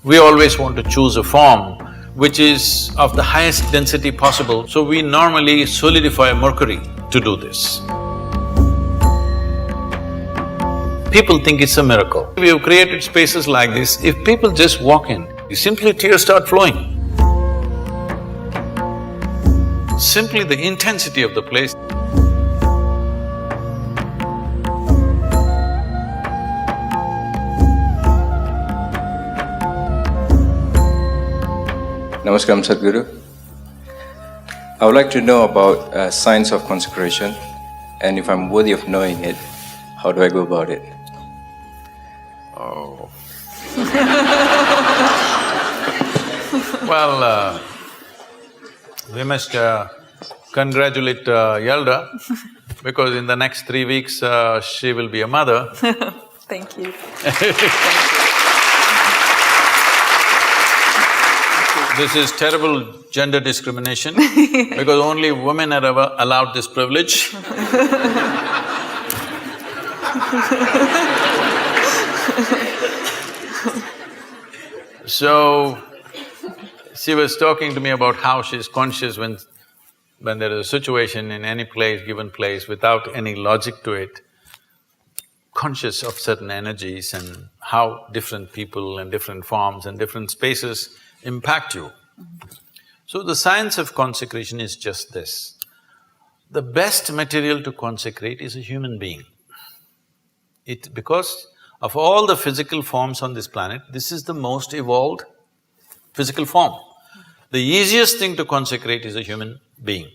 We always want to choose a form which is of the highest density possible, so we normally solidify mercury to do this. People think it's a miracle. We have created spaces like this, if people just walk in, simply tears start flowing. Simply the intensity of the place. Namaskar, Sadhguru. I would like to know about science of consecration, and if I'm worthy of knowing it, how do I go about it? Oh. Well, we must congratulate Yelda, because in the next 3 weeks she will be a mother. Thank you. This is terrible gender discrimination because only women are ever allowed this privilege. So, she was talking to me about how she's conscious when there is a situation in any place, given place, without any logic to it, conscious of certain energies and how different people and different forms and different spaces impact you. So the science of consecration is just this. The best material to consecrate is a human being. Because of all the physical forms on this planet, this is the most evolved physical form. The easiest thing to consecrate is a human being.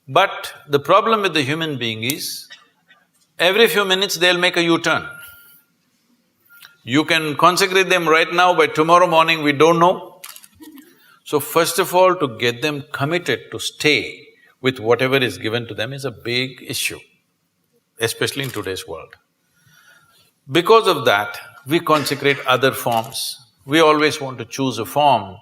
But the problem with the human being is, every few minutes they'll make a U-turn. You can consecrate them right now, by tomorrow morning we don't know. So first of all, to get them committed to stay with whatever is given to them is a big issue, especially in today's world. Because of that, we consecrate other forms. We always want to choose a form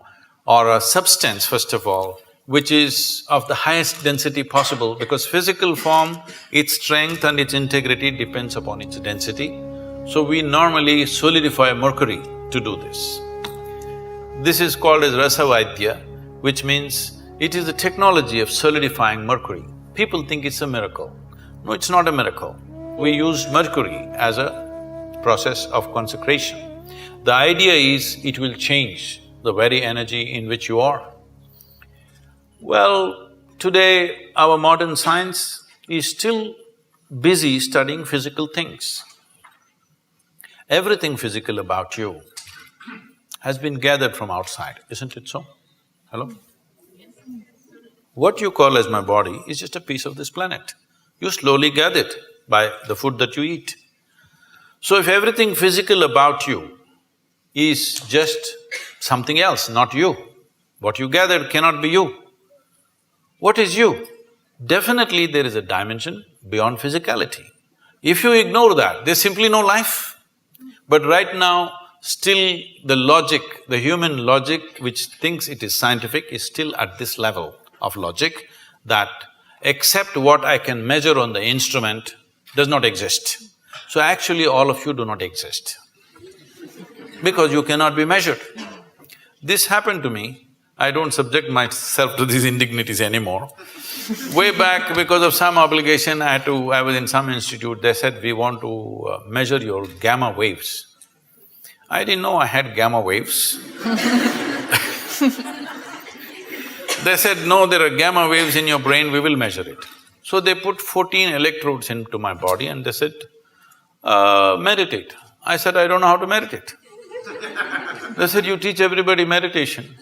or a substance, first of all, which is of the highest density possible, because physical form, its strength and its integrity depends upon its density. So we normally solidify mercury to do this. This is called as Rasavaidya, which means it is the technology of solidifying mercury. People think it's a miracle. No, it's not a miracle. We use mercury as a process of consecration. The idea is it will change the very energy in which you are. Well, today our modern science is still busy studying physical things. Everything physical about you has been gathered from outside, isn't it so? Hello? What you call as my body is just a piece of this planet. You slowly gather it by the food that you eat. So if everything physical about you is just something else, not you, what you gathered cannot be you. What is you? Definitely there is a dimension beyond physicality. If you ignore that, there's simply no life. But right now, still the logic, the human logic which thinks it is scientific is still at this level of logic that except what I can measure on the instrument does not exist. So actually all of you do not exist because you cannot be measured. This happened to me. I don't subject myself to these indignities anymore. Way back, because of some obligation, I was in some institute, they said, we want to measure your gamma waves. I didn't know I had gamma waves. They said, no, there are gamma waves in your brain, we will measure it. So they put 14 electrodes into my body and they said, meditate. I said, I don't know how to meditate. They said, you teach everybody meditation.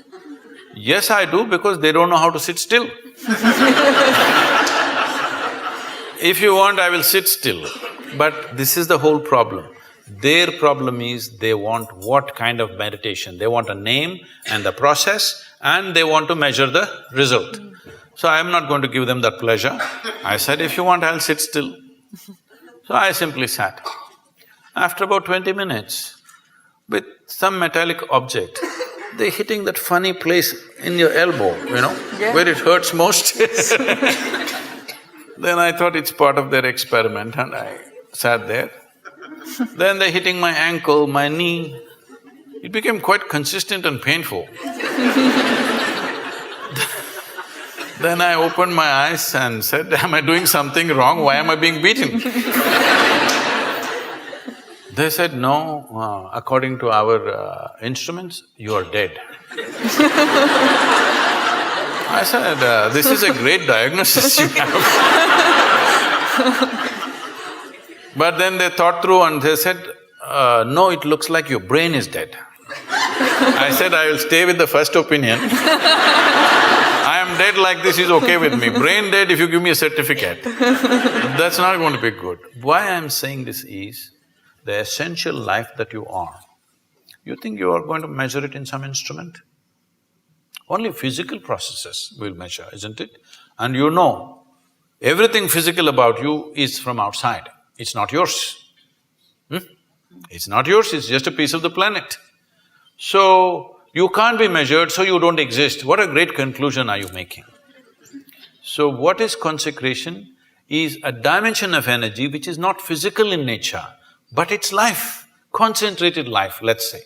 Yes, I do, because they don't know how to sit still. If you want, I will sit still. But this is the whole problem. Their problem is they want what kind of meditation? They want a name and the process and they want to measure the result. So I am not going to give them that pleasure. I said, if you want, I'll sit still. So I simply sat. After about 20 minutes, with some metallic object, they're hitting that funny place in your elbow, where it hurts most. Then I thought it's part of their experiment and I sat there. Then they're hitting my ankle, my knee. It became quite consistent and painful. Then I opened my eyes and said, am I doing something wrong? Why am I being beaten? They said, no, according to our instruments, you are dead. I said, this is a great diagnosis you have. But then they thought through and they said, no, it looks like your brain is dead. I said, I will stay with the first opinion. I am dead like this is okay with me. Brain dead if you give me a certificate. That's not going to be good. Why I am saying this is, the essential life that you are, you think you are going to measure it in some instrument? Only physical processes will measure, isn't it? And you know, everything physical about you is from outside, it's not yours. It's not yours, it's just a piece of the planet. So, you can't be measured, so you don't exist. What a great conclusion are you making? So, what is consecration? Is a dimension of energy which is not physical in nature, but it's life, concentrated life, let's say.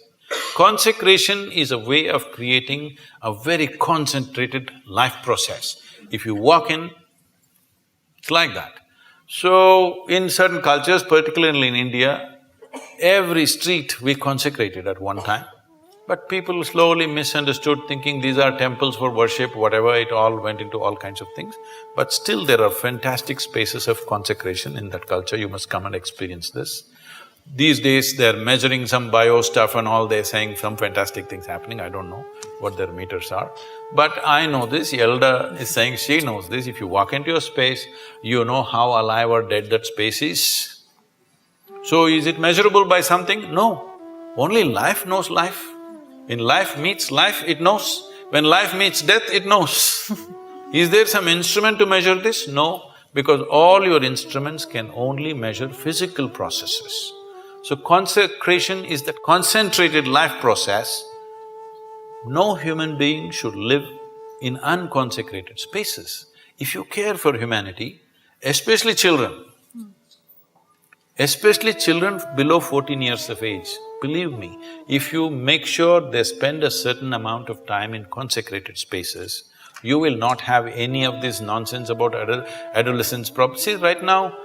Consecration is a way of creating a very concentrated life process. If you walk in, it's like that. So, in certain cultures, particularly in India, every street we consecrated at one time. But people slowly misunderstood, thinking these are temples for worship, whatever, it all went into all kinds of things. But still there are fantastic spaces of consecration in that culture, you must come and experience this. These days they're measuring some bio stuff and all, they're saying some fantastic things happening, I don't know what their meters are. But I know this, Elda is saying she knows this, if you walk into a space, you know how alive or dead that space is. So is it measurable by something? No. Only life knows life. When life meets life, it knows. When life meets death, it knows. Is there some instrument to measure this? No, because all your instruments can only measure physical processes. So consecration is that concentrated life process. No human being should live in unconsecrated spaces. If you care for humanity, especially children below 14 years of age, believe me, if you make sure they spend a certain amount of time in consecrated spaces, you will not have any of this nonsense about adolescence problems. See, right now,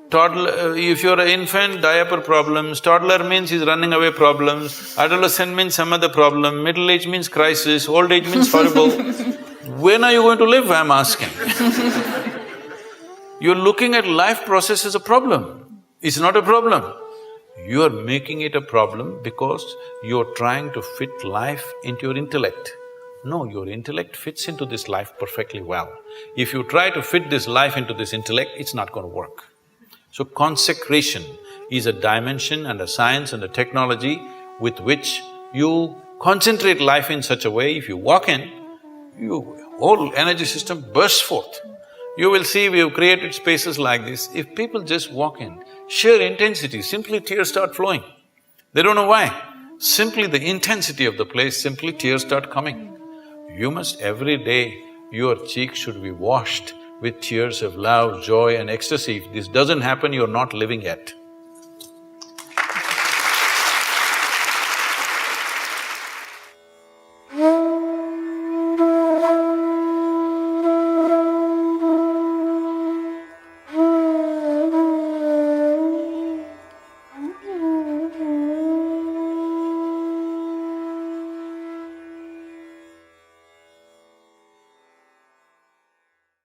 toddler… if you're an infant, diaper problems, toddler means he's running away problems, adolescent means some other problem, middle age means crisis, old age means horrible. When are you going to live, I'm asking? You're looking at life process as a problem. It's not a problem. You are making it a problem because you're trying to fit life into your intellect. No, your intellect fits into this life perfectly well. If you try to fit this life into this intellect, it's not going to work. So consecration is a dimension and a science and a technology with which you concentrate life in such a way, if you walk in, your whole energy system bursts forth. You will see we have created spaces like this, if people just walk in, sheer intensity, simply tears start flowing. They don't know why. Simply the intensity of the place, simply tears start coming. You must every day, your cheeks should be washed with tears of love, joy and ecstasy. If this doesn't happen, you're not living yet.